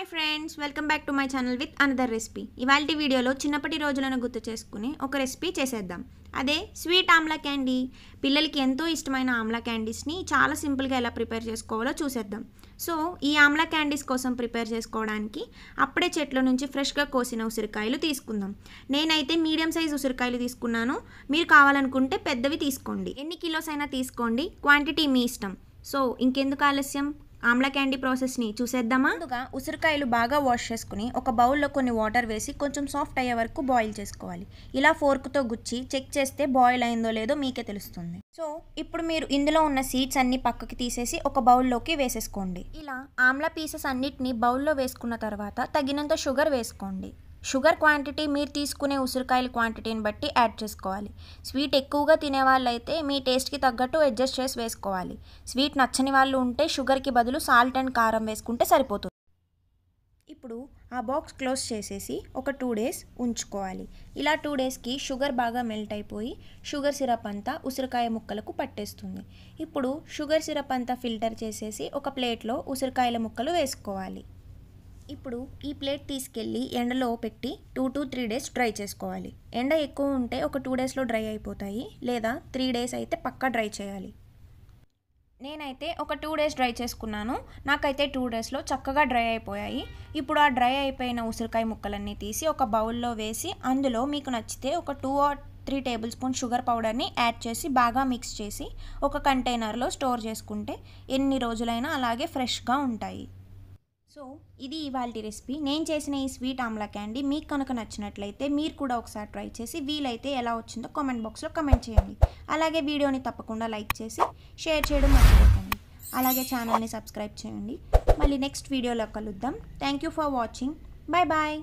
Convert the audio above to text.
Hi friends, welcome back to my channel with another recipe. ఇవాల్టి వీడియోలో చిన్నప్పటి రోజులను గుర్తు చేసుకుని ఒక రెసిపీ చేసేద్దాం. అదే స్వీట్ ఆమ్లా క్యాండీ. పిల్లలకి ఎంతో ఇష్టమైన ఆమ్లా క్యాండీస్ని చాలా సింపుల్గా ఎలా ప్రిపేర్ చేసుకోవాలో చూసేద్దాం. సో ఈ ఆమ్లా క్యాండీస్ కోసం ప్రిపేర్ చేసుకోవడానికి అప్పుడే చెట్ల నుంచి ఫ్రెష్గా కోసిన ఉసిరికాయలు తీసుకుందాం. నేనైతే మీడియం సైజ్ ఉసిరికాయలు తీసుకున్నాను. మీరు కావాలనుకుంటే పెద్దవి తీసుకోండి. ఎన్ని కిలోస్ అయినా తీసుకోండి, క్వాంటిటీ మీ ఇష్టం. సో ఇంకెందుకు ఆలస్యం, ఆమ్లా క్యాండీ ప్రాసెస్ని చూసేద్దామా. ముందుగా ఉసిరికాయలు బాగా వాష్ చేసుకుని ఒక బౌల్లో కొన్ని వాటర్ వేసి కొంచెం సాఫ్ట్ అయ్యే వరకు బాయిల్ చేసుకోవాలి. ఇలా ఫోర్క్తో గుచ్చి చెక్ చేస్తే బాయిల్ అయిందో లేదో మీకే తెలుస్తుంది. సో ఇప్పుడు మీరు ఇందులో ఉన్న సీడ్స్ అన్ని పక్కకి తీసేసి ఒక బౌల్లోకి వేసేసుకోండి. ఇలా ఆమ్లా పీసెస్ అన్నిటిని బౌల్లో వేసుకున్న తర్వాత తగినంత షుగర్ వేసుకోండి. షుగర్ క్వాంటిటీ మీరు తీసుకునే ఉసిరికాయల క్వాంటిటీని బట్టి యాడ్ చేసుకోవాలి. స్వీట్ ఎక్కువగా తినే వాళ్ళు అయితే మీ టేస్ట్కి తగ్గట్టు అడ్జస్ట్ చేసి వేసుకోవాలి. స్వీట్ నచ్చని వాళ్ళు ఉంటే షుగర్కి బదులు సాల్ట్ అండ్ కారం వేసుకుంటే సరిపోతుంది. ఇప్పుడు ఆ బాక్స్ క్లోజ్ చేసేసి ఒక 2 days ఉంచుకోవాలి. ఇలా 2 daysకి షుగర్ బాగా మెల్ట్ అయిపోయి షుగర్ సిరప్ అంతా ఉసిరికాయ ముక్కలకు పట్టేస్తుంది. ఇప్పుడు షుగర్ సిరప్ అంతా ఫిల్టర్ చేసేసి ఒక ప్లేట్లో ఉసిరికాయల ముక్కలు వేసుకోవాలి. ఇప్పుడు ఈ ప్లేట్ తీసుకెళ్ళి ఎండలో పెట్టి 2 to 3 days డ్రై చేసుకోవాలి. ఎండ ఎక్కువ ఉంటే ఒక 2 daysలో డ్రై అయిపోతాయి, లేదా 3 days అయితే పక్కా డ్రై చేయాలి. నేనైతే ఒక 2 days డ్రై చేసుకున్నాను. నాకైతే 2 daysలో చక్కగా డ్రై అయిపోయాయి. ఇప్పుడు ఆ డ్రై అయిపోయిన ఉసిరికాయ ముక్కలన్నీ తీసి ఒక బౌల్లో వేసి అందులో మీకు నచ్చితే ఒక 2 or 3 tablespoons షుగర్ పౌడర్ని యాడ్ చేసి బాగా మిక్స్ చేసి ఒక కంటైనర్లో స్టోర్ చేసుకుంటే ఎన్ని రోజులైనా అలాగే ఫ్రెష్గా ఉంటాయి. సో ఇది ఇవాల్టి రెసిపీ. నేను చేసిన ఈ స్వీట్ ఆమ్లా క్యాండీ మీకు కనుక నచ్చినట్లయితే మీరు కూడా ఒకసారి ట్రై చేసి వీలైతే ఎలా వచ్చిందో కామెంట్ బాక్స్లో కమెంట్ చేయండి. అలాగే వీడియోని తప్పకుండా లైక్ చేసి షేర్ చేయడం మర్చిపోకండి. అలాగే ఛానల్ని సబ్స్క్రైబ్ చేయండి. మళ్ళీ నెక్స్ట్ వీడియోలో కలుద్దాం. Thank you for watching. Bye bye.